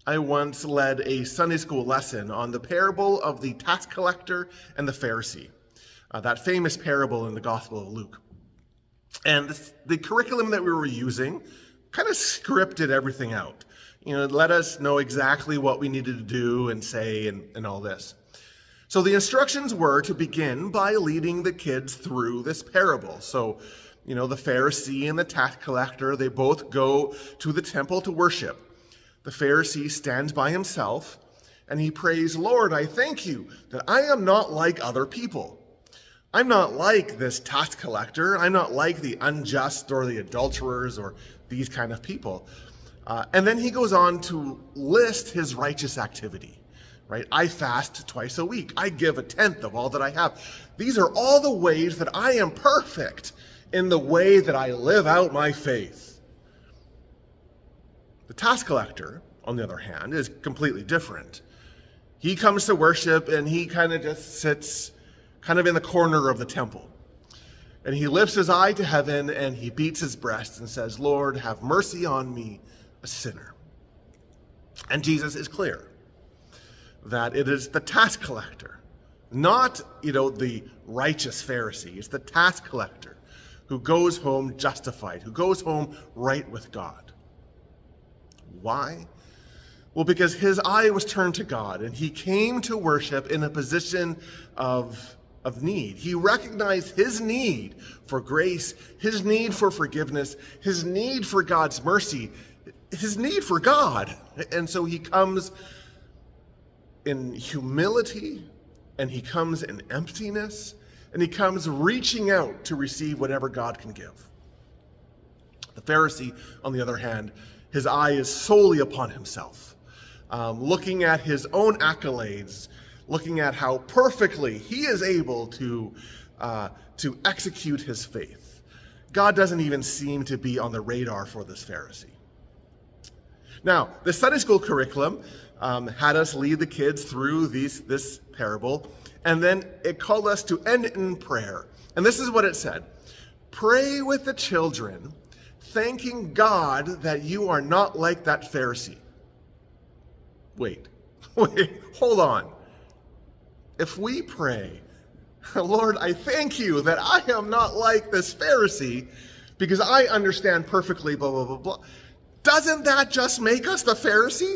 I once led a Sunday school lesson on the parable of the tax collector and the Pharisee, that famous parable in the Gospel of Luke. And the curriculum that we were using kind of scripted everything out. It let us know exactly what we needed to do and say and all this. So the instructions were to begin by leading the kids through this parable. So, the Pharisee and the tax collector, they both go to the temple to worship. The Pharisee stands by himself and he prays, "Lord, I thank you that I am not like other people. I'm not like this tax collector. I'm not like the unjust or the adulterers or these kind of people." And then he goes on to list his righteous activity, right? I fast twice a week. I give 1/10 of all that I have. These are all the ways that I am perfect in the way that I live out my faith. The tax collector, on the other hand, is completely different. He comes to worship and he kind of just sits kind of in the corner of the temple. And he lifts his eye to heaven and he beats his breast and says, "Lord, have mercy on me, a sinner." And Jesus is clear that it is the tax collector, not, the righteous Pharisee. It's the tax collector who goes home justified, who goes home right with God. Why? Well, because his eye was turned to God and he came to worship in a position of need. He recognized his need for grace, his need for forgiveness, his need for God's mercy, his need for God. And so he comes in humility and he comes in emptiness and he comes reaching out to receive whatever God can give. The Pharisee, on the other hand, his eye is solely upon himself, looking at his own accolades, looking at how perfectly he is able to execute his faith. God doesn't even seem to be on the radar for this Pharisee. Now, the Sunday school curriculum had us lead the kids through this parable, and then it called us to end in prayer. And this is what it said: "Pray with the children, thanking God that you are not like that Pharisee." Wait, hold on. If we pray, "Lord, I thank you that I am not like this Pharisee because I understand perfectly blah, blah, blah, blah," doesn't that just make us the Pharisee?